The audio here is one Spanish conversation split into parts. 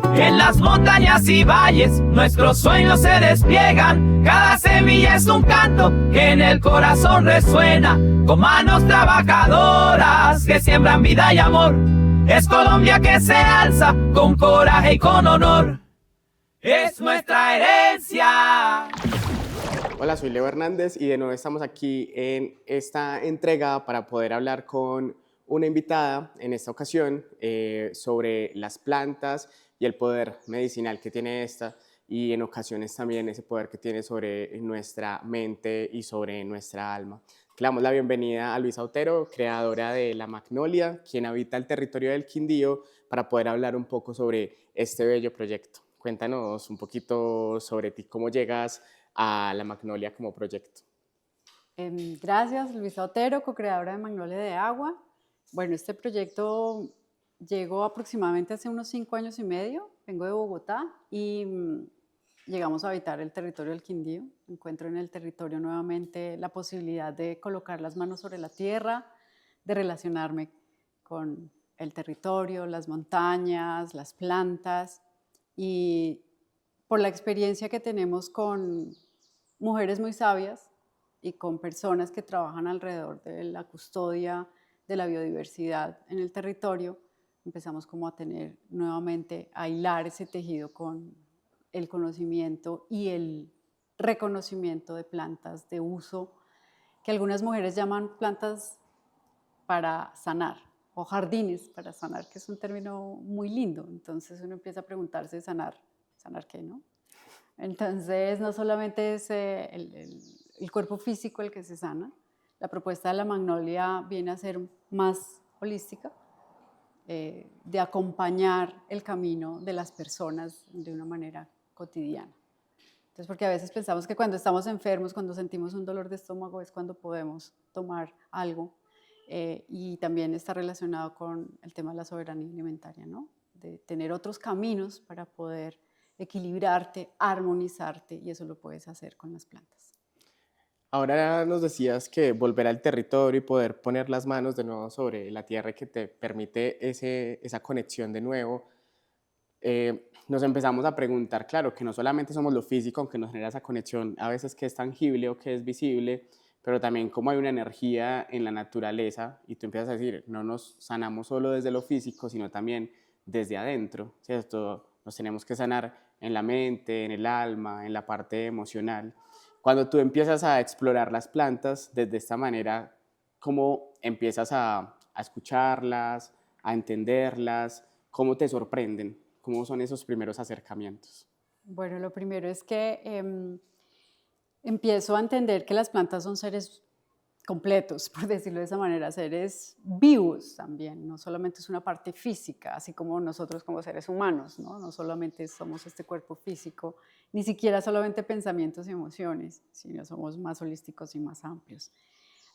En las montañas y valles nuestros sueños se despliegan. Cada semilla es un canto que en el corazón resuena, con manos trabajadoras que siembran vida y amor. Es Colombia que se alza con coraje y con honor. Es nuestra herencia. Hola, soy Leo Hernández y de nuevo estamos aquí en esta entrega para poder hablar con una invitada en esta ocasión sobre las plantas y el poder medicinal que tiene esta, y en ocasiones también ese poder que tiene sobre nuestra mente y sobre nuestra alma. Le damos la bienvenida a Luisa Otero, creadora de La Magnolia, quien habita el territorio del Quindío, para poder hablar un poco sobre este bello proyecto. Cuéntanos un poquito sobre ti, cómo llegas a La Magnolia como proyecto. Gracias, Luisa Otero, co-creadora de Magnolia de Agua. Bueno, este proyecto llegó aproximadamente hace unos 5 años y medio. Vengo de Bogotá y llegamos a habitar el territorio del Quindío. Encuentro en el territorio nuevamente la posibilidad de colocar las manos sobre la tierra, de relacionarme con el territorio, las montañas, las plantas, y por la experiencia que tenemos con mujeres muy sabias y con personas que trabajan alrededor de la custodia de la biodiversidad en el territorio, empezamos como a tener nuevamente, a hilar ese tejido con el conocimiento y el reconocimiento de plantas de uso, que algunas mujeres llaman plantas para sanar, o jardines para sanar, que es un término muy lindo. Entonces uno empieza a preguntarse, ¿sanar qué, no? Entonces no solamente es el cuerpo físico el que se sana. La propuesta de La Magnolia viene a ser más holística, de acompañar el camino de las personas de una manera cotidiana. Entonces, porque a veces pensamos que cuando estamos enfermos, cuando sentimos un dolor de estómago, es cuando podemos tomar algo, y también está relacionado con el tema de la soberanía alimentaria, ¿no? De tener otros caminos para poder equilibrarte, armonizarte, y eso lo puedes hacer con las plantas. Ahora nos decías que volver al territorio y poder poner las manos de nuevo sobre la tierra, que te permite esa conexión de nuevo. Nos empezamos a preguntar, claro, que no solamente somos lo físico, aunque nos genera esa conexión a veces que es tangible o que es visible, pero también cómo hay una energía en la naturaleza, y tú empiezas a decir, no nos sanamos solo desde lo físico, sino también desde adentro, ¿cierto? Nos tenemos que sanar en la mente, en el alma, en la parte emocional. Cuando tú empiezas a explorar las plantas desde esta manera, ¿cómo empiezas a escucharlas, a entenderlas? ¿Cómo te sorprenden? ¿Cómo son esos primeros acercamientos? Bueno, lo primero es que empiezo a entender que las plantas son seres completos, por decirlo de esa manera, seres vivos también, no solamente es una parte física, así como nosotros como seres humanos, ¿no? No solamente somos este cuerpo físico, ni siquiera solamente pensamientos y emociones, sino somos más holísticos y más amplios.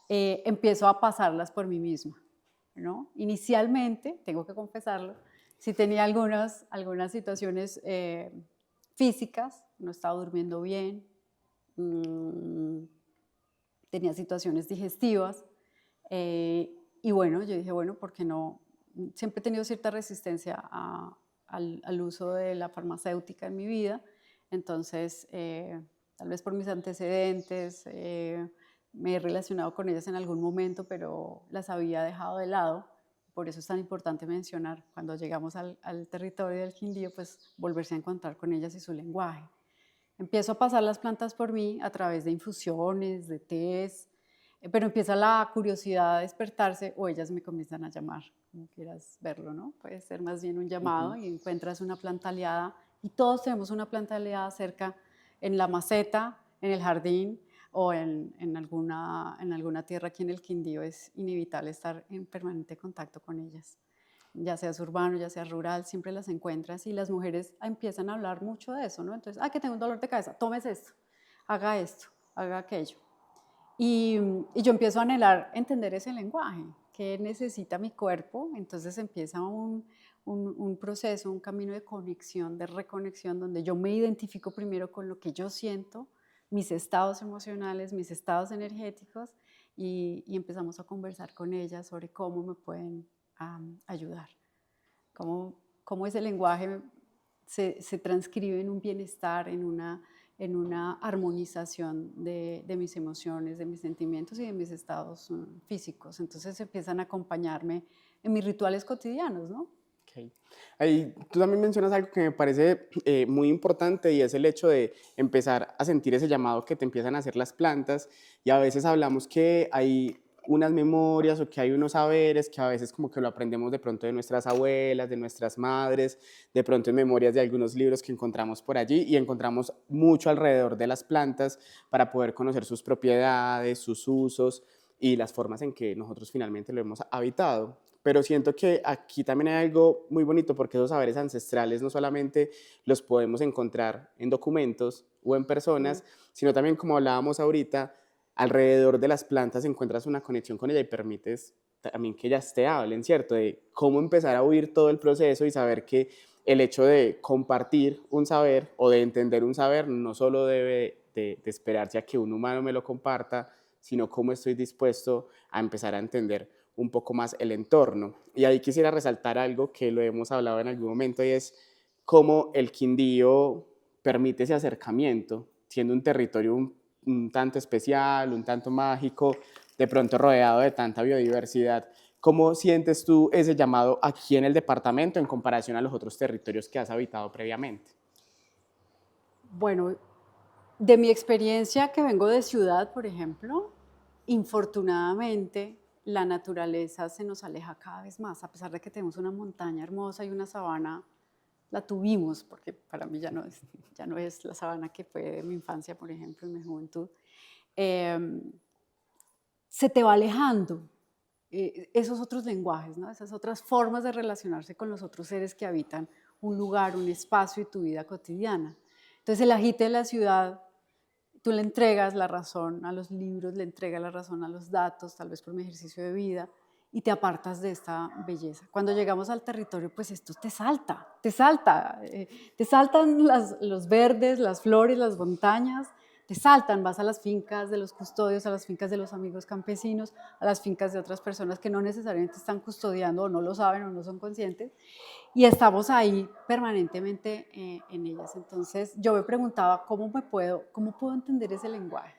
Empiezo a pasarlas por mí misma, ¿no? Inicialmente, tengo que confesarlo, sí tenía algunas situaciones físicas, no estaba durmiendo bien, tenía situaciones digestivas, y bueno, yo dije, bueno, ¿por qué no? Siempre he tenido cierta resistencia al uso de la farmacéutica en mi vida, entonces tal vez por mis antecedentes me he relacionado con ellas en algún momento, pero las había dejado de lado. Por eso es tan importante mencionar, cuando llegamos al territorio del Quindío, pues volverse a encontrar con ellas y su lenguaje. Empiezo a pasar las plantas por mí a través de infusiones, de tés, pero empieza la curiosidad a despertarse, o ellas me comienzan a llamar, como quieras verlo, ¿no? Puede ser más bien un llamado, y encuentras una planta aliada, y todos tenemos una planta aliada cerca, en la maceta, en el jardín, o en alguna tierra aquí en el Quindío. Es inevitable estar en permanente contacto con ellas. Ya seas urbano, ya seas rural, siempre las encuentras, y las mujeres empiezan a hablar mucho de eso, ¿no? Entonces, que tengo un dolor de cabeza, tómese esto, haga aquello. Y yo empiezo a anhelar entender ese lenguaje, qué necesita mi cuerpo. Entonces empieza un proceso, un camino de conexión, de reconexión, donde yo me identifico primero con lo que yo siento, mis estados emocionales, mis estados energéticos, y empezamos a conversar con ellas sobre cómo me pueden ayudar, cómo ese lenguaje se transcribe en un bienestar, en una armonización de mis emociones, de mis sentimientos y de mis estados físicos. Entonces empiezan a acompañarme en mis rituales cotidianos, ¿no? Ok. Ahí tú también mencionas algo que me parece muy importante y es el hecho de empezar a sentir ese llamado que te empiezan a hacer las plantas y a veces hablamos que hay unas memorias o que hay unos saberes que a veces como que lo aprendemos de pronto de nuestras abuelas, de nuestras madres, de pronto en memorias de algunos libros que encontramos por allí y encontramos mucho alrededor de las plantas para poder conocer sus propiedades, sus usos y las formas en que nosotros finalmente lo hemos habitado. Pero siento que aquí también hay algo muy bonito porque esos saberes ancestrales no solamente los podemos encontrar en documentos o en personas, sino también, como hablábamos ahorita, alrededor de las plantas encuentras una conexión con ella y permites también que ellas te hablen, ¿cierto? De cómo empezar a oír todo el proceso y saber que el hecho de compartir un saber o de entender un saber no solo debe de esperarse a que un humano me lo comparta, sino cómo estoy dispuesto a empezar a entender un poco más el entorno. Y ahí quisiera resaltar algo que lo hemos hablado en algún momento y es cómo el Quindío permite ese acercamiento, siendo un territorio un tanto especial, un tanto mágico, de pronto rodeado de tanta biodiversidad. ¿Cómo sientes tú ese llamado aquí en el departamento en comparación a los otros territorios que has habitado previamente? Bueno, de mi experiencia que vengo de ciudad, por ejemplo, infortunadamente la naturaleza se nos aleja cada vez más, a pesar de que tenemos una montaña hermosa y una sabana, la tuvimos, porque para mí ya no es la sabana que fue de mi infancia, por ejemplo, en mi juventud, se te va alejando esos otros lenguajes, ¿no? Esas otras formas de relacionarse con los otros seres que habitan un lugar, un espacio y tu vida cotidiana. Entonces el agite de la ciudad, tú le entregas la razón a los libros, le entregas la razón a los datos, tal vez por mi ejercicio de vida, y te apartas de esta belleza. Cuando llegamos al territorio, pues esto te saltan los verdes, las flores, las montañas, te saltan, vas a las fincas de los custodios, a las fincas de los amigos campesinos, a las fincas de otras personas que no necesariamente están custodiando o no lo saben o no son conscientes, y estamos ahí permanentemente en ellas. Entonces yo me preguntaba cómo puedo entender ese lenguaje,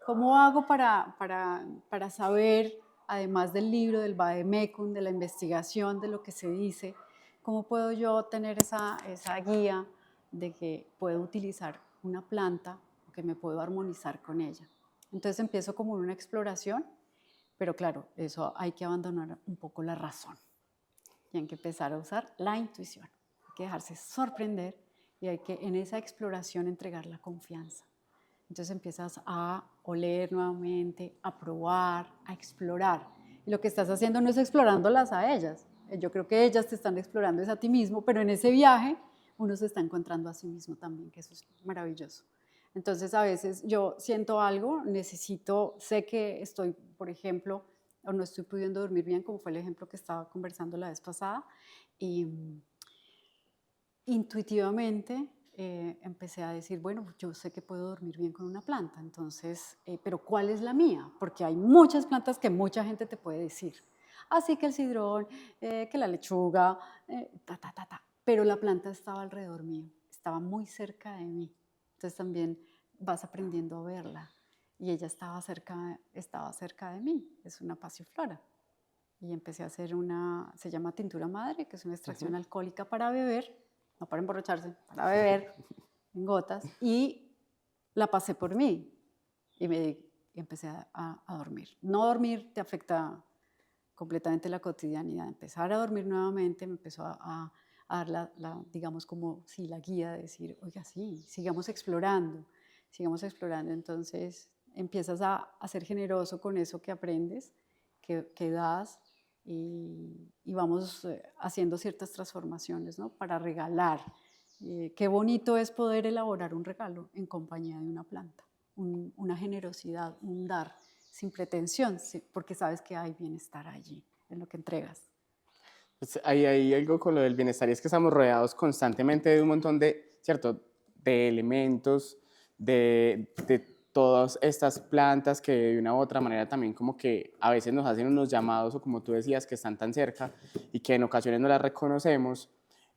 cómo hago para saber, además del libro, del vademecum, de la investigación, de lo que se dice, cómo puedo yo tener esa guía de que puedo utilizar una planta o que me puedo armonizar con ella. Entonces empiezo como una exploración, pero claro, eso hay que abandonar un poco la razón. Y hay que empezar a usar la intuición, hay que dejarse sorprender y hay que en esa exploración entregar la confianza. Entonces empiezas a oler nuevamente, a probar, a explorar. Y lo que estás haciendo no es explorándolas a ellas. Yo creo que ellas te están explorando es a ti mismo, pero en ese viaje uno se está encontrando a sí mismo también, que eso es maravilloso. Entonces a veces yo siento algo, sé que estoy, por ejemplo, o no estoy pudiendo dormir bien, como fue el ejemplo que estaba conversando la vez pasada, y intuitivamente empecé a decir, bueno, yo sé que puedo dormir bien con una planta, entonces, pero ¿cuál es la mía? Porque hay muchas plantas que mucha gente te puede decir. Así que el cidrón, que la lechuga, pero la planta estaba alrededor mío, estaba muy cerca de mí. Entonces también vas aprendiendo a verla. Y ella estaba cerca de mí, es una pasiflora. Y empecé a hacer se llama tintura madre, que es una extracción alcohólica para beber, no para emborracharse, para beber en gotas, y la pasé por mí y empecé a dormir. No dormir te afecta completamente la cotidianidad. Empezar a dormir nuevamente me empezó a dar digamos como sí, la guía de decir, oiga, sí, sigamos explorando. Entonces empiezas a ser generoso con eso que aprendes, que das, y vamos haciendo ciertas transformaciones, ¿no? Para regalar. Qué bonito es poder elaborar un regalo en compañía de una planta, una generosidad, un dar, sin pretensión, porque sabes que hay bienestar allí, en lo que entregas. Pues hay algo con lo del bienestar y es que estamos rodeados constantemente de un montón ¿cierto? De elementos, de todas estas plantas que de una u otra manera también como que a veces nos hacen unos llamados o como tú decías que están tan cerca y que en ocasiones no las reconocemos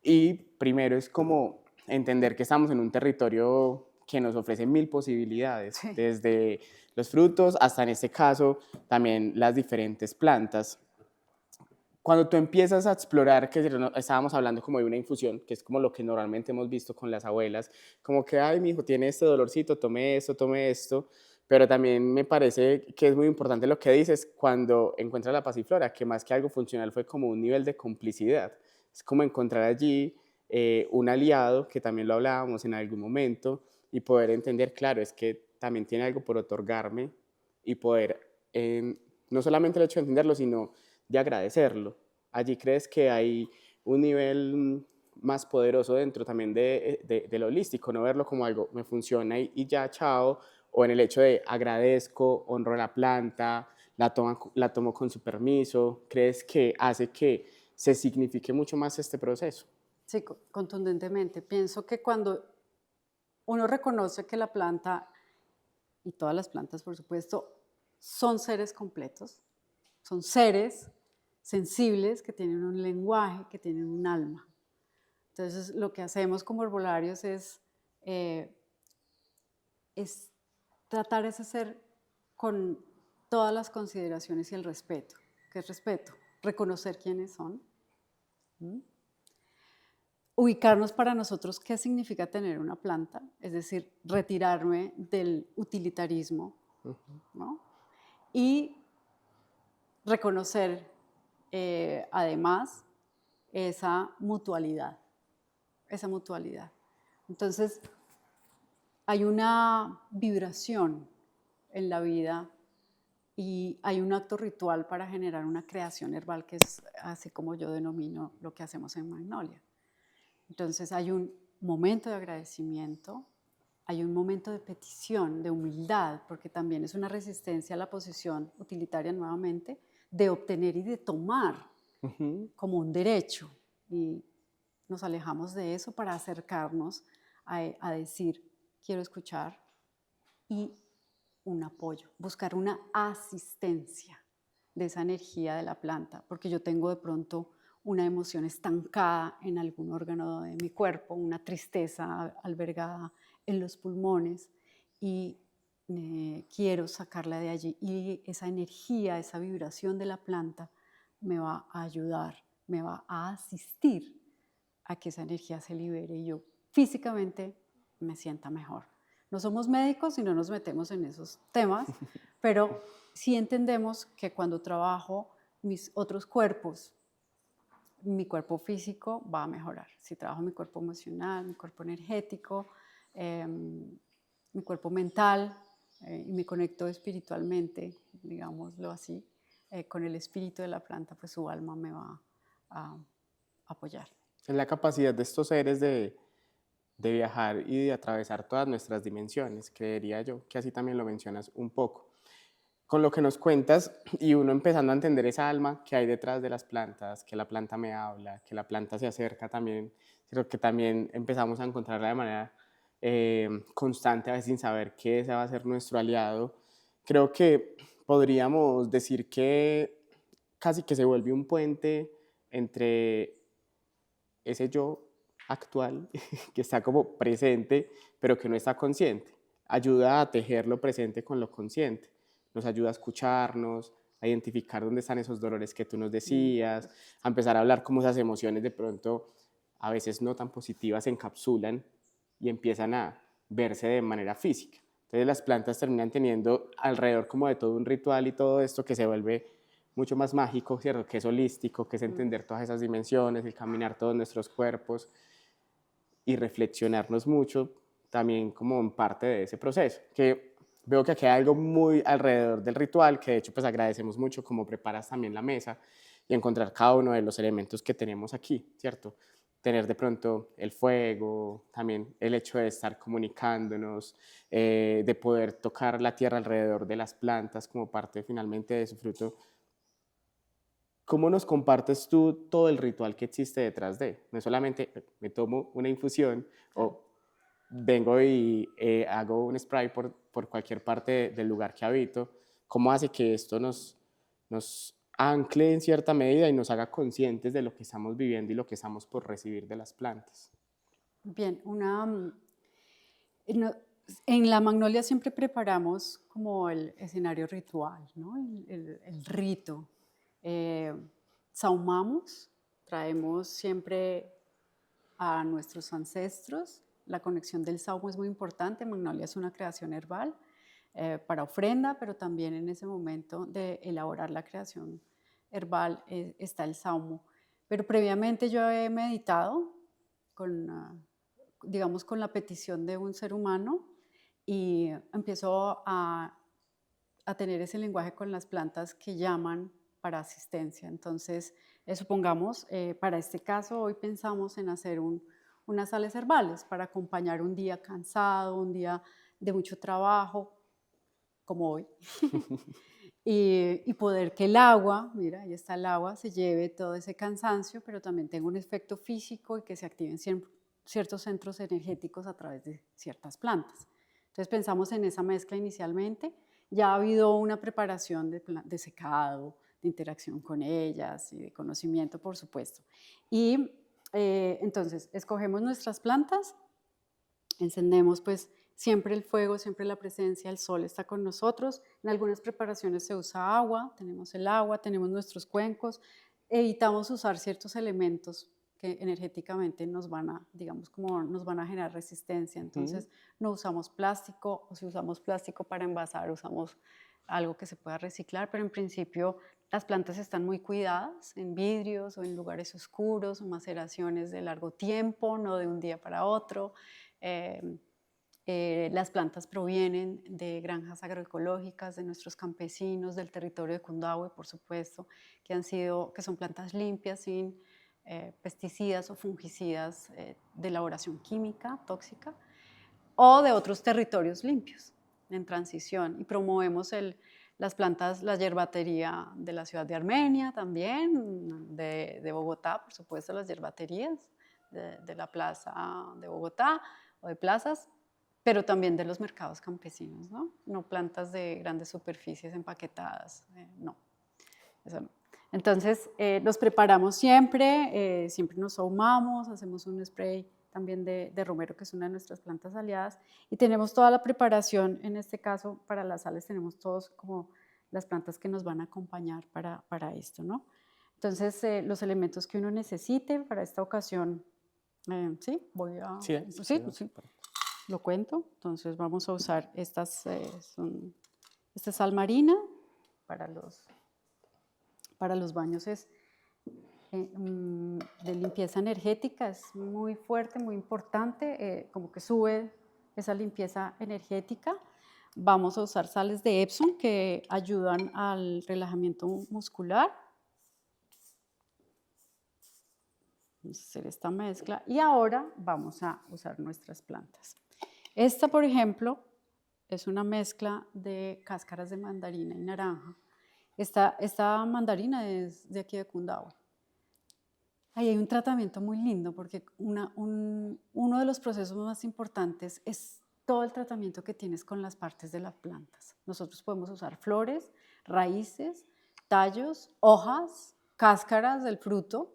Y primero es como entender que estamos en un territorio que nos ofrece mil posibilidades, Sí. desde los frutos hasta en este caso también las diferentes plantas. Cuando tú empiezas a explorar, que estábamos hablando como de una infusión, que es como lo que normalmente hemos visto con las abuelas, como que, ay, mi hijo tiene este dolorcito, tome esto, pero también me parece que es muy importante lo que dices cuando encuentras la pasiflora, que más que algo funcional fue como un nivel de complicidad. Es como encontrar allí un aliado, que también lo hablábamos en algún momento, y poder entender, claro, es que también tiene algo por otorgarme y poder, no solamente el hecho de entenderlo, sino de agradecerlo. Allí crees que hay un nivel más poderoso dentro también de lo holístico, no verlo como algo, me funciona y ya, chao, o en el hecho de agradezco, honro la planta, la tomo con su permiso, crees que hace que se signifique mucho más este proceso. Sí, contundentemente. Pienso que cuando uno reconoce que la planta, y todas las plantas por supuesto, son seres completos, son seres sensibles que tienen un lenguaje, que tienen un alma. Entonces lo que hacemos como herbolarios es tratar ese ser con todas las consideraciones y el respeto. ¿Qué es respeto? Reconocer quiénes son. Ubicarnos para nosotros qué significa tener una planta, es decir, retirarme del utilitarismo, ¿no? Y reconocer además esa mutualidad. Entonces, hay una vibración en la vida y hay un acto ritual para generar una creación herbal que es así como yo denomino lo que hacemos en Magnolia. Entonces hay un momento de agradecimiento, hay un momento de petición, de humildad, porque también es una resistencia a la posición utilitaria nuevamente, de obtener y de tomar como un derecho. Y nos alejamos de eso para acercarnos a decir, quiero escuchar, y un apoyo, buscar una asistencia de esa energía de la planta, porque yo tengo de pronto una emoción estancada en algún órgano de mi cuerpo, una tristeza albergada en los pulmones y quiero sacarla de allí. Y esa energía, esa vibración de la planta me va a ayudar, me va a asistir a que esa energía se libere y yo físicamente me sienta mejor. No somos médicos y no nos metemos en esos temas, pero sí entendemos que cuando trabajo mis otros cuerpos, mi cuerpo físico va a mejorar. Si trabajo mi cuerpo emocional, mi cuerpo energético, mi cuerpo mental y me conecto espiritualmente, digámoslo así, con el espíritu de la planta, pues su alma me va a apoyar. Es la capacidad de estos seres de viajar y de atravesar todas nuestras dimensiones, creería yo, que así también lo mencionas un poco. Con lo que nos cuentas y uno empezando a entender esa alma que hay detrás de las plantas, que la planta me habla, que la planta se acerca también, creo que también empezamos a encontrarla de manera constante, a veces sin saber que ese va a ser nuestro aliado. Creo que podríamos decir que casi que se vuelve un puente entre ese yo actual que está como presente, pero que no está consciente. Ayuda a tejer lo presente con lo consciente. Nos ayuda a escucharnos, a identificar dónde están esos dolores que tú nos decías, a empezar a hablar cómo esas emociones de pronto, a veces no tan positivas, se encapsulan y empiezan a verse de manera física. Entonces las plantas terminan teniendo alrededor como de todo un ritual y todo esto que se vuelve mucho más mágico, ¿cierto? Que es holístico, que es entender todas esas dimensiones, el caminar todos nuestros cuerpos y reflexionarnos mucho también como en parte de ese proceso. Que veo que aquí hay algo muy alrededor del ritual, que de hecho pues agradecemos mucho como preparas también la mesa y encontrar cada uno de los elementos que tenemos aquí, ¿cierto? Tener de pronto el fuego, también el hecho de estar comunicándonos, de poder tocar la tierra alrededor de las plantas como parte finalmente de su fruto. ¿Cómo nos compartes tú todo el ritual que existe detrás de? No es solamente me tomo una infusión o vengo y hago un spray por cualquier parte del lugar que habito. ¿Cómo hace que esto nos ancle en cierta medida y nos haga conscientes de lo que estamos viviendo y lo que estamos por recibir de las plantas. Bien, en la Magnolia siempre preparamos como el escenario ritual, ¿no? El rito. Sahumamos, traemos siempre a nuestros ancestros. La conexión del saumo es muy importante. Magnolia es una creación herbal para ofrenda, pero también en ese momento de elaborar la creación herbal está el saumo. Pero previamente yo he meditado digamos, con la petición de un ser humano y empiezo a tener ese lenguaje con las plantas que llaman para asistencia. Entonces, supongamos, para este caso, hoy pensamos en hacer unas sales herbales para acompañar un día cansado, un día de mucho trabajo, como hoy, y poder que el agua, mira, ahí está el agua, se lleve todo ese cansancio, pero también tenga un efecto físico y que se activen ciertos centros energéticos a través de ciertas plantas. Entonces pensamos en esa mezcla inicialmente. Ya ha habido una preparación de secado, de interacción con ellas y de conocimiento, por supuesto. Y entonces escogemos nuestras plantas, encendemos pues siempre el fuego, siempre la presencia, el sol está con nosotros. En algunas preparaciones se usa agua, tenemos nuestros cuencos. Evitamos usar ciertos elementos que energéticamente nos van a, digamos, como nos van a generar resistencia. Entonces, no usamos plástico, o si usamos plástico para envasar, usamos algo que se pueda reciclar, pero en principio las plantas están muy cuidadas en vidrios o en lugares oscuros, o maceraciones de largo tiempo, no de un día para otro. Las plantas provienen de granjas agroecológicas, de nuestros campesinos, del territorio de Kundahue, por supuesto, que son plantas limpias, sin pesticidas o fungicidas de elaboración química, tóxica, o de otros territorios limpios en transición. Y promovemos las plantas, la yerbatería de la ciudad de Armenia también, de Bogotá, por supuesto, las yerbaterías de la plaza de Bogotá o de plazas, pero también de los mercados campesinos, ¿no? No plantas de grandes superficies empaquetadas, no, eso no. Entonces, los preparamos siempre, siempre nos ahumamos, hacemos un spray también de romero, que es una de nuestras plantas aliadas, y tenemos toda la preparación, en este caso, para las sales, tenemos todos como las plantas que nos van a acompañar para esto, ¿no? Entonces, los elementos que uno necesite para esta ocasión, ¿sí? Voy a... Sí, lo cuento. Entonces, vamos a usar esta sal marina para los baños de limpieza energética, es muy fuerte, muy importante, como que sube esa limpieza energética. Vamos a usar sales de Epsom que ayudan al relajamiento muscular. Vamos a hacer esta mezcla y ahora vamos a usar nuestras plantas. Esta, por ejemplo, es una mezcla de cáscaras de mandarina y naranja. Esta mandarina es de aquí de Kundahue. Ahí hay un tratamiento muy lindo porque uno de los procesos más importantes es todo el tratamiento que tienes con las partes de las plantas. Nosotros podemos usar flores, raíces, tallos, hojas, cáscaras del fruto,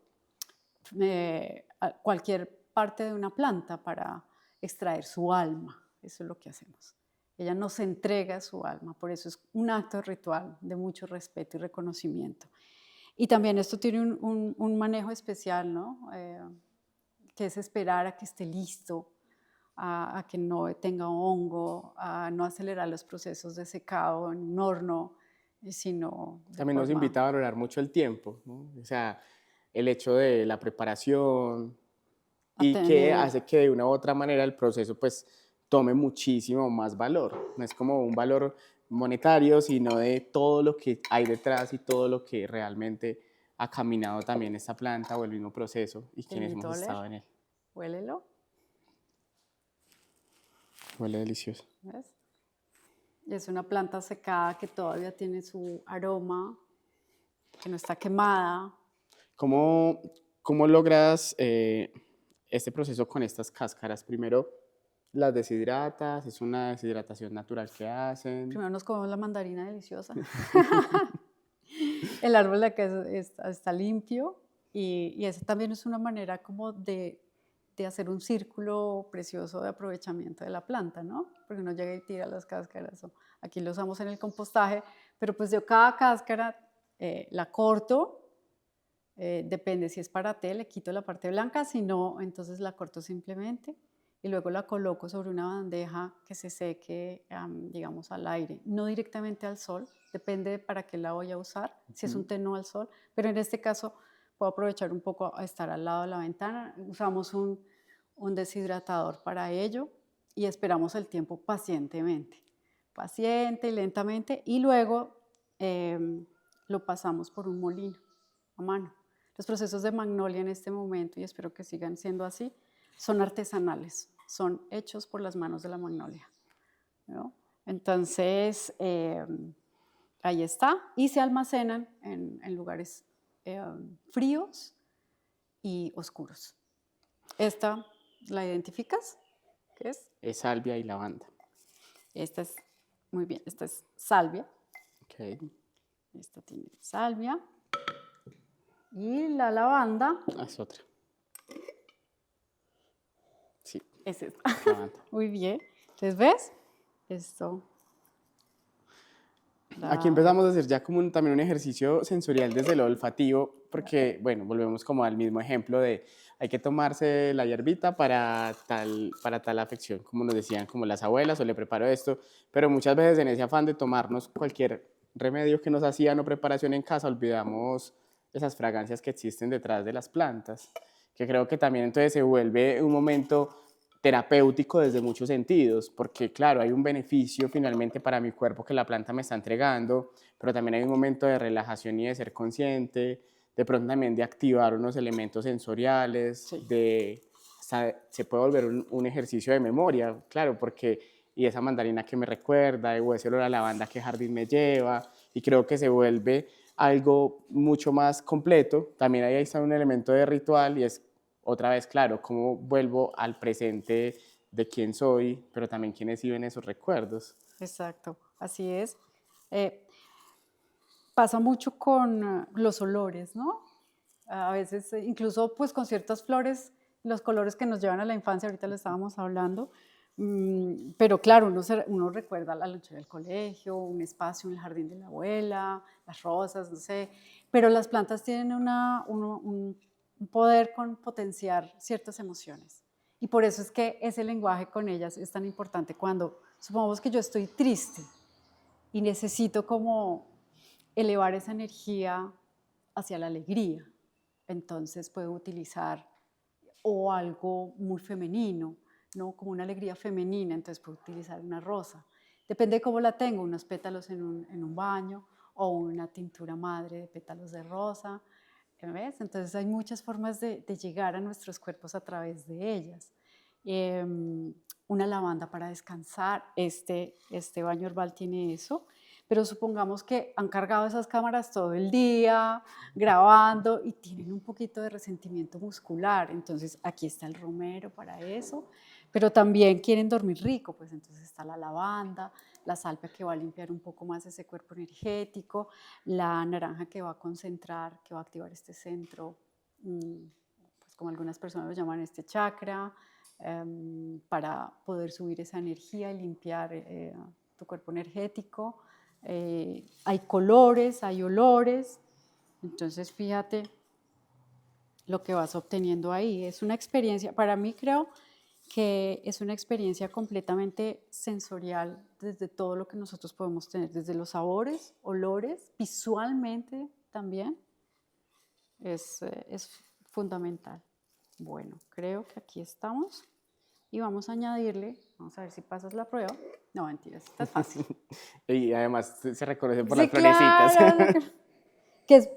cualquier parte de una planta para extraer su alma. Eso es lo que hacemos. Ella nos entrega su alma, por eso es un acto ritual de mucho respeto y reconocimiento. Y también esto tiene un manejo especial, ¿no? Que es esperar a que esté listo, a que no tenga hongo, a no acelerar los procesos de secado en un horno, sino... También nos invita a valorar mucho el tiempo, ¿no? O sea, el hecho de la preparación y que hace que de una u otra manera el proceso pues tome muchísimo más valor. No es como un valor monetario, sino de todo lo que hay detrás y todo lo que realmente ha caminado también esta planta o el mismo proceso y quienes hemos estado en él. Huélelo. Huele delicioso. ¿Ves? Es una planta secada que todavía tiene su aroma, que no está quemada. ¿Cómo logras este proceso con estas cáscaras? Primero las deshidratas, es una deshidratación natural que hacen. Primero nos comemos la mandarina deliciosa. El árbol de acá está limpio y esa también es una manera como de hacer un círculo precioso de aprovechamiento de la planta, ¿no? Porque uno llega y tira las cáscaras. Aquí lo usamos en el compostaje, pero pues yo cada cáscara la corto, depende si es para té, le quito la parte blanca, si no, entonces la corto simplemente y luego la coloco sobre una bandeja que se seque, digamos, al aire, no directamente al sol, depende de para qué la voy a usar, si es un té no al sol, pero en este caso puedo aprovechar un poco a estar al lado de la ventana, usamos un deshidratador para ello y esperamos el tiempo pacientemente, paciente y lentamente, y luego lo pasamos por un molino a mano. Los procesos de Magnolia en este momento, y espero que sigan siendo así, son artesanales, son hechos por las manos de la Magnolia, ¿no? Entonces, ahí está, y se almacenan en lugares fríos y oscuros. Esta, ¿la identificas? ¿Qué es? Es salvia y lavanda. Esta es, muy bien, esta es salvia. Ok. Esta tiene salvia. Y la lavanda. Es otra. Sí. Es esta. Lavanda. Muy bien. Entonces, ¿ves? Esto. Aquí empezamos a hacer ya como también un ejercicio sensorial desde lo olfativo, porque, bueno, volvemos como al mismo ejemplo de hay que tomarse la hierbita para tal afección, como nos decían como las abuelas, o le preparo esto, pero muchas veces en ese afán de tomarnos cualquier remedio que nos hacían o preparación en casa, olvidamos esas fragancias que existen detrás de las plantas, que creo que también entonces se vuelve un momento terapéutico desde muchos sentidos, porque claro, hay un beneficio finalmente para mi cuerpo que la planta me está entregando, pero también hay un momento de relajación y de ser consciente, de pronto también de activar unos elementos sensoriales, Sí. se puede volver un ejercicio de memoria, claro, porque y esa mandarina que me recuerda, o ese olor a lavanda que jardín me lleva, y creo que se vuelve algo mucho más completo. También ahí está un elemento de ritual y es otra vez, claro, cómo vuelvo al presente de quién soy, pero también quiénes viven esos recuerdos. Exacto, así es. Pasa mucho con los olores, ¿no? A veces, incluso pues con ciertas flores, los colores que nos llevan a la infancia, ahorita lo estábamos hablando, pero claro, uno recuerda la noche del colegio, un espacio en el jardín de la abuela, las rosas, no sé, pero las plantas tienen un poder con potenciar ciertas emociones. Y por eso es que ese lenguaje con ellas es tan importante cuando, supongamos que yo estoy triste y necesito como elevar esa energía hacia la alegría. Entonces puedo utilizar o algo muy femenino, ¿no? Como una alegría femenina, entonces puedo utilizar una rosa. Depende de cómo la tengo, unos pétalos en un baño o una tintura madre de pétalos de rosa, ¿ves? Entonces hay muchas formas de llegar a nuestros cuerpos a través de ellas. Una lavanda para descansar, este baño herbal tiene eso, pero supongamos que han cargado esas cámaras todo el día, grabando, y tienen un poquito de resentimiento muscular, entonces aquí está el romero para eso, pero también quieren dormir rico, pues entonces está la lavanda, la salvia que va a limpiar un poco más ese cuerpo energético, la naranja que va a concentrar, que va a activar este centro, pues como algunas personas lo llaman este chakra, para poder subir esa energía y limpiar tu cuerpo energético. Hay colores, hay olores, entonces fíjate lo que vas obteniendo ahí. Es una experiencia, para mí creo que es una experiencia completamente sensorial desde todo lo que nosotros podemos tener, desde los sabores, olores, visualmente también, es fundamental. Bueno, creo que aquí estamos y vamos a añadirle, vamos a ver si pasas la prueba. No, mentiras, está fácil. Y además se reconoce por Sí, las florecitas. claro, que es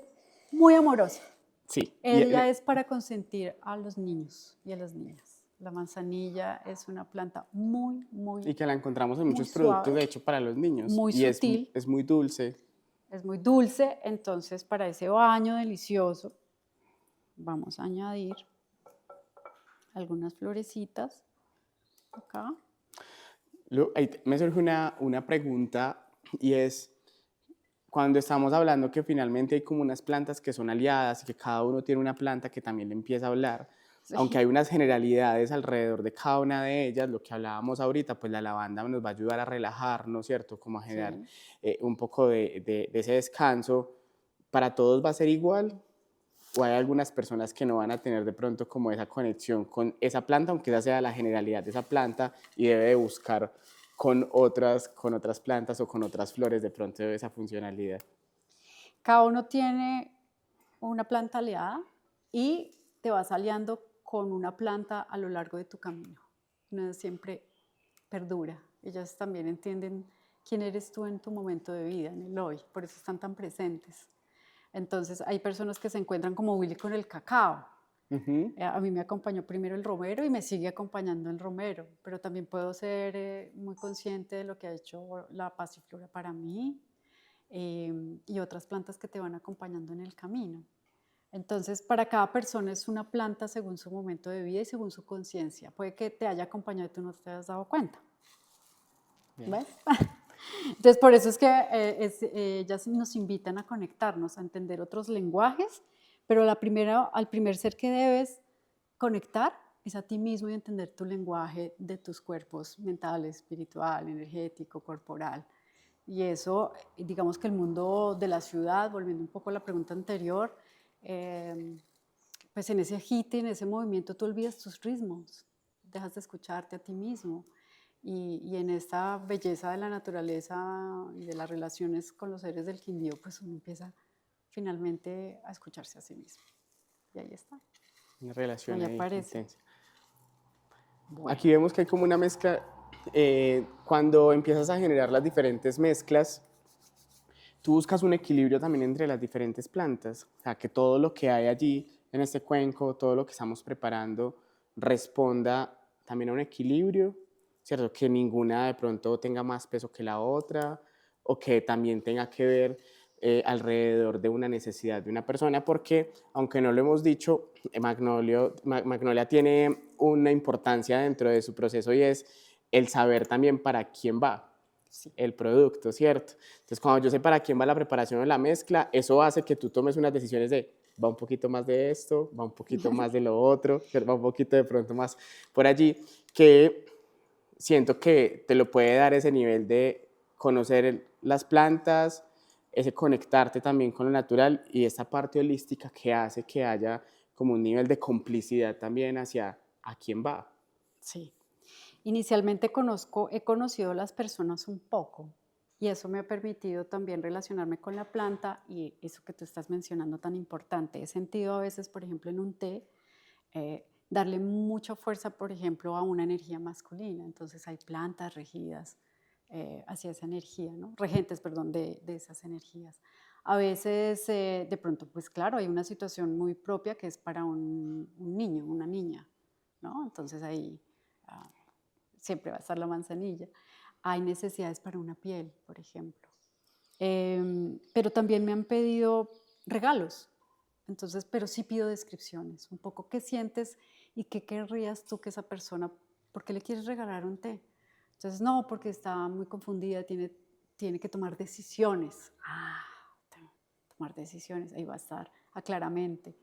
muy amorosa. Sí. Ella es para consentir a los niños y a las niñas. La manzanilla es una planta muy, muy Y que la encontramos en muchos suave, productos, de hecho, para los niños. muy y sutil. es muy dulce. Es muy dulce, entonces para ese baño delicioso vamos a añadir algunas florecitas acá. Ahí me surge una pregunta y es, cuando estamos hablando que finalmente hay como unas plantas que son aliadas y que cada uno tiene una planta que también le empieza a hablar, Sí. aunque hay unas generalidades alrededor de cada una de ellas, lo que hablábamos ahorita, pues la lavanda nos va a ayudar a relajarnos, ¿cierto? Como a generar Sí. un poco de ese descanso. ¿Para todos va a ser igual? ¿O hay algunas personas que no van a tener de pronto como esa conexión con esa planta, aunque esa sea la generalidad de esa planta y debe de buscar con otras plantas o con otras flores de pronto esa funcionalidad? Cada uno tiene una planta aliada y te vas aliando con una planta a lo largo de tu camino. No siempre perdura. Ellas también entienden quién eres tú en tu momento de vida, en el hoy, por eso están tan presentes. Entonces hay personas que se encuentran como Willy con el cacao. A mí me acompañó primero el romero y me sigue acompañando el romero, pero también puedo ser muy consciente de lo que ha hecho la pasiflora para mí, y otras plantas que te van acompañando en el camino. Entonces, para cada persona es una planta según su momento de vida y según su conciencia. Puede que te haya acompañado y tú no te hayas dado cuenta. Bien. ¿Ves? Entonces, por eso es que ellas nos invitan a conectarnos, a entender otros lenguajes, pero al primer ser que debes conectar es a ti mismo y entender tu lenguaje de tus cuerpos mental, espiritual, energético, corporal. Y eso, digamos que el mundo de la ciudad, volviendo un poco a la pregunta anterior, pues en ese agite, en ese movimiento tú olvidas tus ritmos, dejas de escucharte a ti mismo. Y en esta belleza de la naturaleza y de las relaciones con los seres del Quindío, pues uno empieza finalmente a escucharse a sí mismo. Y ahí está. Una relación Ahí ahí aparece. intensa. Bueno. Aquí vemos que hay como una mezcla. Cuando empiezas a generar las diferentes mezclas, tú buscas un equilibrio también entre las diferentes plantas, o sea, que todo lo que hay allí en este cuenco, todo lo que estamos preparando, responda también a un equilibrio, ¿cierto? Que ninguna de pronto tenga más peso que la otra, o que también tenga que ver alrededor de una necesidad de una persona, porque aunque no lo hemos dicho, Magnolia tiene una importancia dentro de su proceso y es el saber también para quién va. Sí. El producto, ¿cierto? Entonces, cuando yo sé para quién va la preparación o la mezcla, eso hace que tú tomes unas decisiones de, va un poquito más de esto, va un poquito más de lo otro, va un poquito de pronto más por allí, que siento que te lo puede dar ese nivel de conocer las plantas, ese conectarte también con lo natural y esa parte holística que hace que haya como un nivel de complicidad también hacia a quién va. Sí. Inicialmente he conocido a las personas un poco y eso me ha permitido también relacionarme con la planta y eso que tú estás mencionando tan importante. He sentido a veces, por ejemplo, en un té, darle mucha fuerza, por ejemplo, a una energía masculina. Entonces hay plantas regidas hacia esa energía, ¿no? Regentes, perdón, de esas energías. A veces, de pronto, pues claro, hay una situación muy propia que es para un niño, una niña, ¿no? Entonces ahí siempre va a estar la manzanilla. Hay necesidades para una piel, por ejemplo. Pero también me han pedido regalos. Entonces, pero sí pido descripciones, un poco qué sientes y qué querrías tú que esa persona, ¿por qué le quieres regalar un té? Entonces, no, porque está muy confundida, tiene que tomar decisiones. Tomar decisiones, ahí va a estar claramente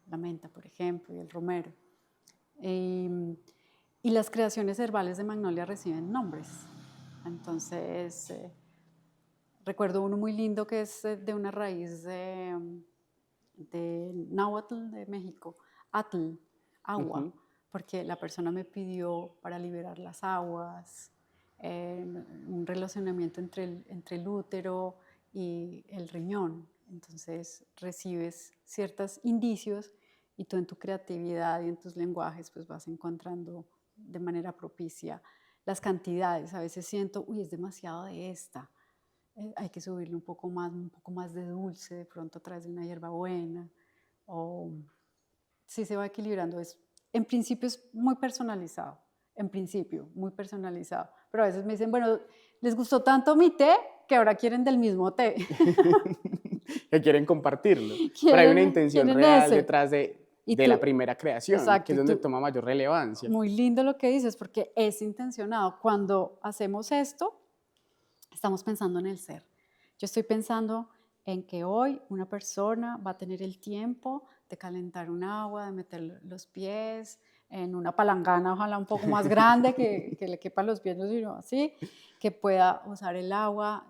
la menta, por ejemplo, y el romero. Y las creaciones herbales de Magnolia reciben nombres. Entonces, recuerdo uno muy lindo que es de una raíz de náhuatl de México, atl, agua, porque la persona me pidió para liberar las aguas, un relacionamiento entre el útero y el riñón. Entonces recibes ciertos indicios y tú en tu creatividad y en tus lenguajes pues vas encontrando de manera propicia las cantidades. A veces siento, uy, es demasiado de esta. Hay que subirle un poco más de dulce, de pronto a través de una hierbabuena. O sí se va equilibrando. En principio es muy personalizado. Pero a veces me dicen, bueno, les gustó tanto mi té que ahora quieren del mismo té. Que quieren compartirlo. Pero hay una intención real detrás de la primera creación, exacto, que es donde toma mayor relevancia. Muy lindo lo que dices, porque es intencionado. Cuando hacemos esto, estamos pensando en el ser. yo estoy pensando en que hoy una persona va a tener el tiempo de calentar un agua, de meter los pies en una palangana, ojalá un poco más grande, que le quepan los pies, no sino así, que pueda usar el agua,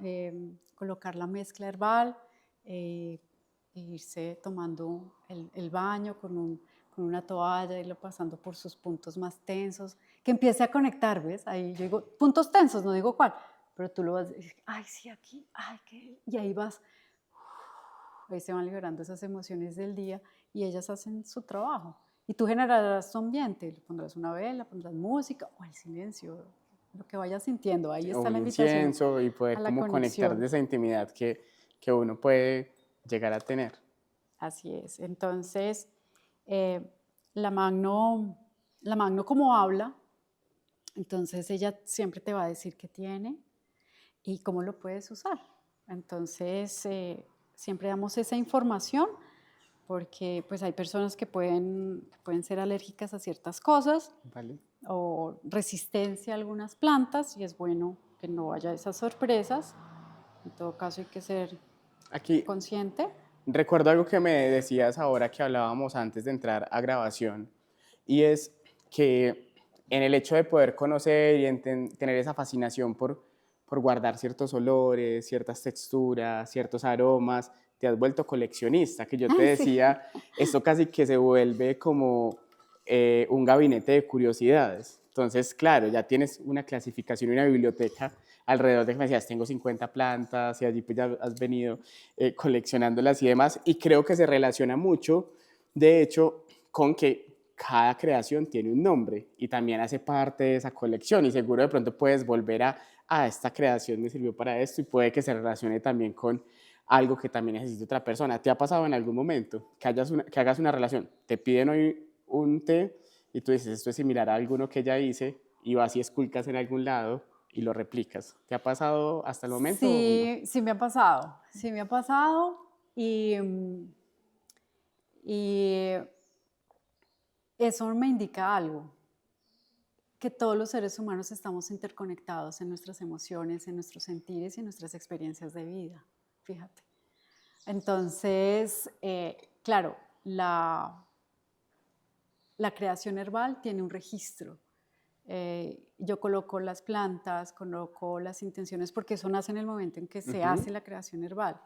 colocar la mezcla herbal, e irse tomando el baño con una toalla, irlo pasando por sus puntos más tensos, que empiece a conectar, ¿ves? Ahí yo digo, puntos tensos, no digo cuál, pero tú lo vas a decir, ay, sí, aquí, ay, qué, y ahí vas, ahí se van liberando esas emociones del día y ellas hacen su trabajo. Y tú generarás tu ambiente, le pondrás una vela, pondrás música o el silencio, lo que vayas sintiendo. Ahí O está un la invitación incienso y a poder la como conectar de conexión. esa intimidad que uno puede llegar a tener. Así es. Entonces, eh, la Magno, la Magno como habla, entonces ella siempre te va a decir qué tiene y cómo lo puedes usar. Entonces, siempre damos esa información porque pues hay personas que pueden ser alérgicas a ciertas cosas ¿Vale? o resistencia a algunas plantas y es bueno que no haya esas sorpresas. En todo caso hay que ser Aquí consciente. recuerdo algo que me decías ahora que hablábamos antes de entrar a grabación, y es que en el hecho de poder conocer y tener esa fascinación por guardar ciertos olores, ciertas texturas, ciertos aromas, te has vuelto coleccionista, que yo te Sí. decía, esto casi que se vuelve como un gabinete de curiosidades. Entonces, claro, ya tienes una clasificación y una biblioteca alrededor de que me decías, tengo 50 plantas y allí pues ya has venido coleccionándolas y demás, y creo que se relaciona mucho, de hecho, con que cada creación tiene un nombre y también hace parte de esa colección y seguro de pronto puedes volver esta creación me sirvió para esto y puede que se relacione también con algo que también necesita otra persona. ¿Te ha pasado en algún momento que hagas una relación? Te piden hoy un té y tú dices, esto es similar a alguno que ya hice y vas y esculcas en algún lado y lo replicas. ¿Te ha pasado hasta el momento o no? Sí, sí me ha pasado, sí me ha pasado y eso me indica algo, que todos los seres humanos estamos interconectados en nuestras emociones, en nuestros sentires y en nuestras experiencias de vida, fíjate. Entonces, claro, la creación herbal tiene un registro. Yo coloco las plantas, coloco las intenciones, porque eso nace en el momento en que se hace la creación herbal.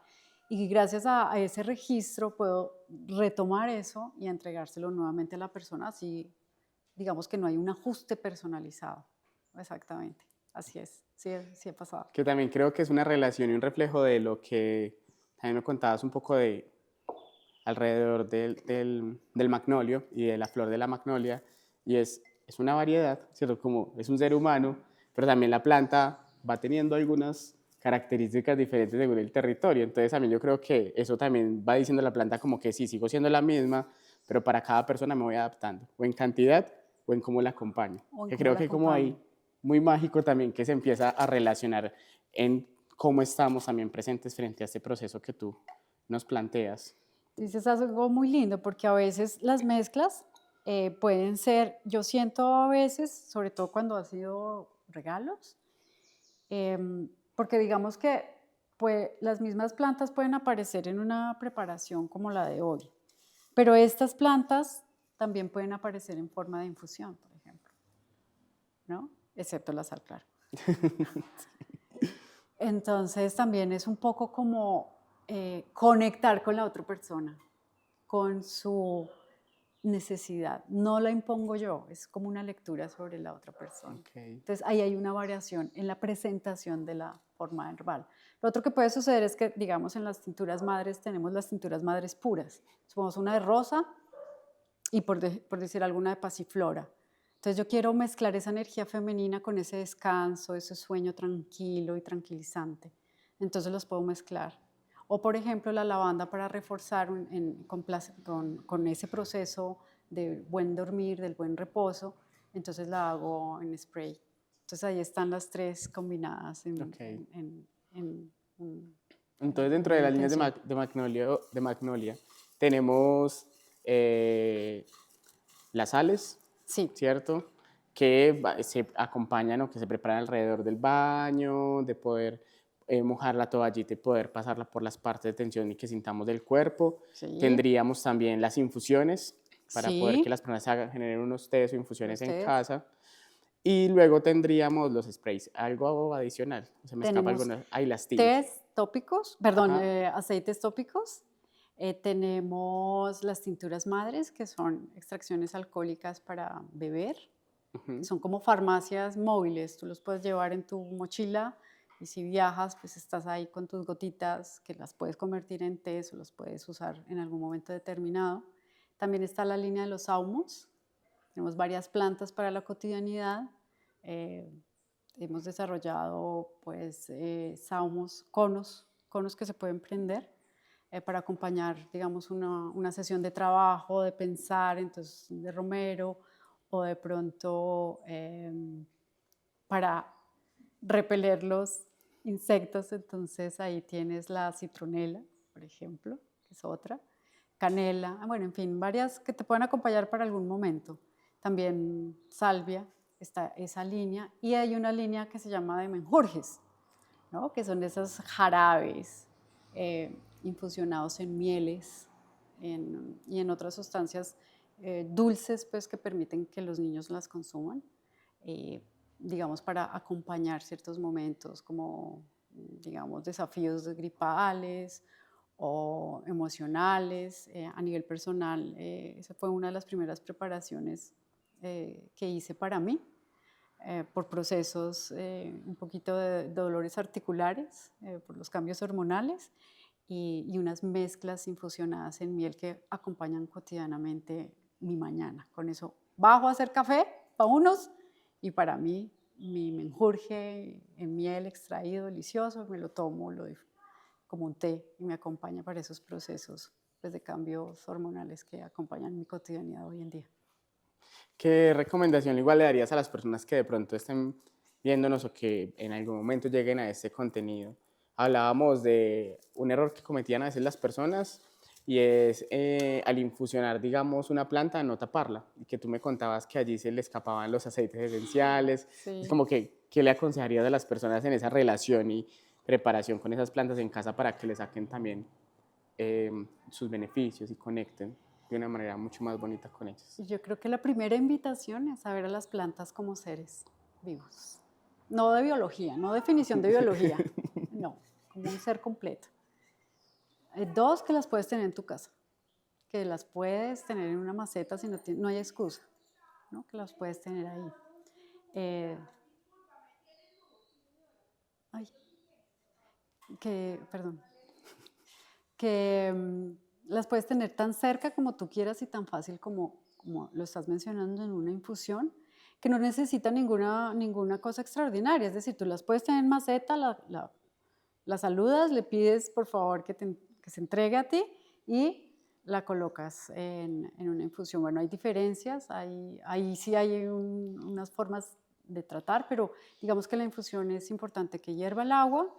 Y gracias a ese registro puedo retomar eso y entregárselo nuevamente a la persona, así digamos que no hay un ajuste personalizado. Exactamente, así es, sí, sí ha pasado. Que también creo que es una relación y un reflejo de lo que también me contabas un poco de alrededor del magnolio y de la flor de la magnolia, y es una variedad, ¿cierto? Como es un ser humano, pero también la planta va teniendo algunas características diferentes según el territorio, entonces también yo creo que eso también va diciendo la planta como que sí, sigo siendo la misma, pero para cada persona me voy adaptando, o en cantidad o en cómo la acompaño, O en que cómo creo la que como acompaño. hay muy mágico también que se empieza a relacionar en cómo estamos también presentes frente a este proceso que tú nos planteas. Dices algo muy lindo porque a veces las mezclas pueden ser, yo siento a veces, sobre todo cuando ha sido regalos, porque digamos que pues, las mismas plantas pueden aparecer en una preparación como la de hoy, pero estas plantas también pueden aparecer en forma de infusión, por ejemplo, ¿no? Excepto la sal, claro. Entonces también es un poco como conectar con la otra persona, con su necesidad. No la impongo yo, es como una lectura sobre la otra persona. Okay. Entonces ahí hay una variación en la presentación de la forma herbal. Lo otro que puede suceder es que, digamos, en las tinturas madres tenemos las tinturas madres puras. Supongamos una de rosa y por decir alguna de pasiflora. Entonces yo quiero mezclar esa energía femenina con ese descanso, ese sueño tranquilo y tranquilizante. Entonces los puedo mezclar. O por ejemplo la lavanda para reforzar con ese proceso de buen dormir, del buen reposo, entonces la hago en spray. Entonces ahí están las tres combinadas Okay. en Entonces, dentro de una las líneas intención. de Magnolia tenemos las sales, Sí, ¿cierto? Que se acompañan o que se preparan alrededor del baño, de poder mojar la toallita y poder pasarla por las partes de tensión y que sintamos del cuerpo. Sí. Tendríamos también las infusiones para poder Sí. que las personas generen unos tés o infusiones en Ustedes. casa. Y luego tendríamos los sprays, algo adicional. Se me escapa Tenemos alguna. Ahí las tinas. tés tópicos, perdón, Ajá. aceites tópicos. Tenemos las tinturas madres, que son extracciones alcohólicas para beber. Ujú. Son como farmacias móviles, tú los puedes llevar en tu mochila y si viajas, pues estás ahí con tus gotitas que las puedes convertir en tés o los puedes usar en algún momento determinado. También está la línea de los saumos. Tenemos varias plantas para la cotidianidad. Eh, hemos desarrollado pues saumos, conos que se pueden prender para acompañar, digamos, una sesión de trabajo, de pensar, entonces de romero, o de pronto para repeler los insectos, entonces ahí tienes la citronela, por ejemplo, que es otra, canela, bueno, en fin, varias que te pueden acompañar para algún momento. También salvia, está esa línea, y hay una línea que se llama de menjurjes, ¿no? Que son esos jarabes infusionados en mieles y en otras sustancias dulces pues, que permiten que los niños las consuman, digamos, para acompañar ciertos momentos como, digamos, desafíos gripales o emocionales. A nivel personal, esa fue una de las primeras preparaciones que hice para mí, por procesos un poquito de dolores articulares, por los cambios hormonales y unas mezclas infusionadas en miel que acompañan cotidianamente mi mañana. Con eso bajo a hacer café para unos y para mí mi menjurje en miel extraído delicioso, me lo tomo como un té y me acompaña para esos procesos pues, de cambios hormonales que acompañan mi cotidianidad hoy en día. ¿Qué recomendación igual le darías a las personas que de pronto estén viéndonos o que en algún momento lleguen a este contenido? Hablábamos de un error que cometían a veces las personas y es al infusionar, digamos, una planta, no taparla. Y que tú me contabas que allí se le escapaban los aceites esenciales. Sí. Es como que, ¿qué le aconsejarías a las personas en esa relación y preparación con esas plantas en casa para que le saquen también sus beneficios y conecten de una manera mucho más bonita con ellos? Yo creo que la primera invitación es a ver a las plantas como seres vivos. No de biología, no definición de biología, no, como un ser completo. Dos, que las puedes tener en tu casa, que las puedes tener en una maceta si no hay excusa, ¿no? Que las puedes tener ahí. Perdón, que las puedes tener tan cerca como tú quieras y tan fácil como lo estás mencionando en una infusión, que no necesita ninguna cosa extraordinaria. Es decir, tú las puedes tener en maceta, la saludas, le pides por favor que se entregue a ti y la colocas en una infusión. Bueno, hay diferencias, ahí sí hay unas formas de tratar, pero digamos que la infusión es importante que hierva el agua,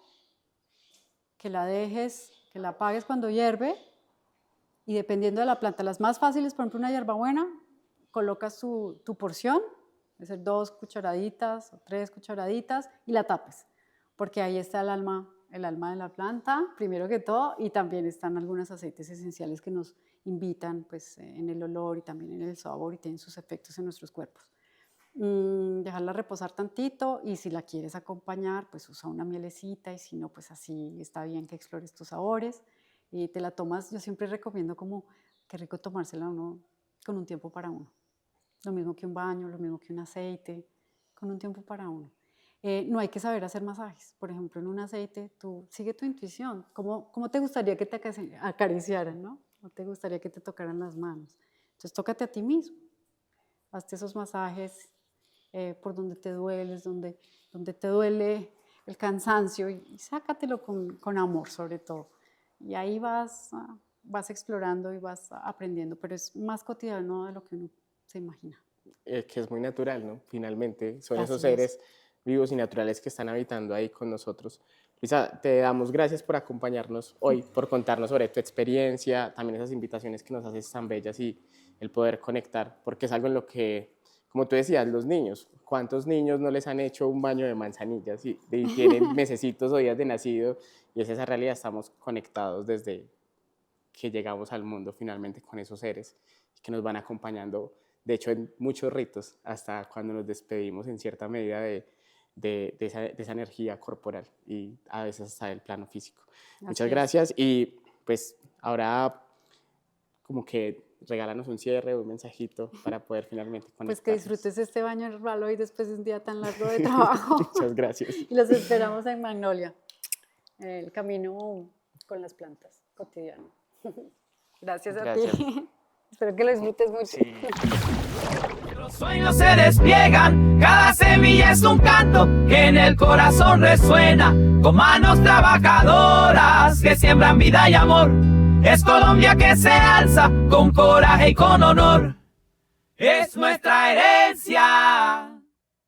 que la dejes, que la apagues cuando hierve y dependiendo de la planta, las más fáciles, por ejemplo una hierbabuena, colocas tu porción, puede ser 2 cucharaditas o 3 cucharaditas y la tapes, porque ahí está el alma de la planta, primero que todo, y también están algunos aceites esenciales que nos invitan pues, en el olor y también en el sabor y tienen sus efectos en nuestros cuerpos. Dejarla reposar tantito y si la quieres acompañar, pues usa una mielecita y si no, pues así está bien que explores tus sabores y te la tomas. Yo siempre recomiendo como qué rico tomársela uno con un tiempo para uno. Lo mismo que un baño, lo mismo que un aceite, con un tiempo para uno. No hay que saber hacer masajes. Por ejemplo, en un aceite, tú sigue tu intuición. ¿Cómo te gustaría que te acariciaran, no? ¿Cómo te gustaría que te tocaran las manos? Entonces, tócate a ti mismo. Hazte esos masajes por donde te dueles, donde te duele el cansancio y sácatelo con amor sobre todo. Y ahí vas explorando y vas aprendiendo, pero es más cotidiano de lo que uno se imagina. Que es muy natural, ¿no? Finalmente, son esos Así es. seres vivos y naturales que están habitando ahí con nosotros. Luisa, te damos gracias por acompañarnos hoy, por contarnos sobre tu experiencia, también esas invitaciones que nos haces tan bellas y el poder conectar, porque es algo en lo que como tú decías, los niños. ¿Cuántos niños no les han hecho un baño de manzanillas y tienen mesecitos o días de nacido? Y es esa realidad, estamos conectados desde que llegamos al mundo finalmente con esos seres que nos van acompañando, de hecho, en muchos ritos, hasta cuando nos despedimos en cierta medida de esa energía corporal y a veces hasta del plano físico. Muchas gracias y pues ahora como que regálanos un cierre, un mensajito para poder finalmente conectarnos. Pues que disfrutes este baño herbal hoy después de un día tan largo de trabajo. Muchas gracias. Y los esperamos en Magnolia, el camino con las plantas cotidiano. Gracias a ti. Espero que lo disfrutes mucho. Sí. Los sueños se despliegan, cada semilla es un canto que en el corazón resuena, con manos trabajadoras que siembran vida y amor. Es Colombia que se alza con coraje y con honor. Es nuestra herencia.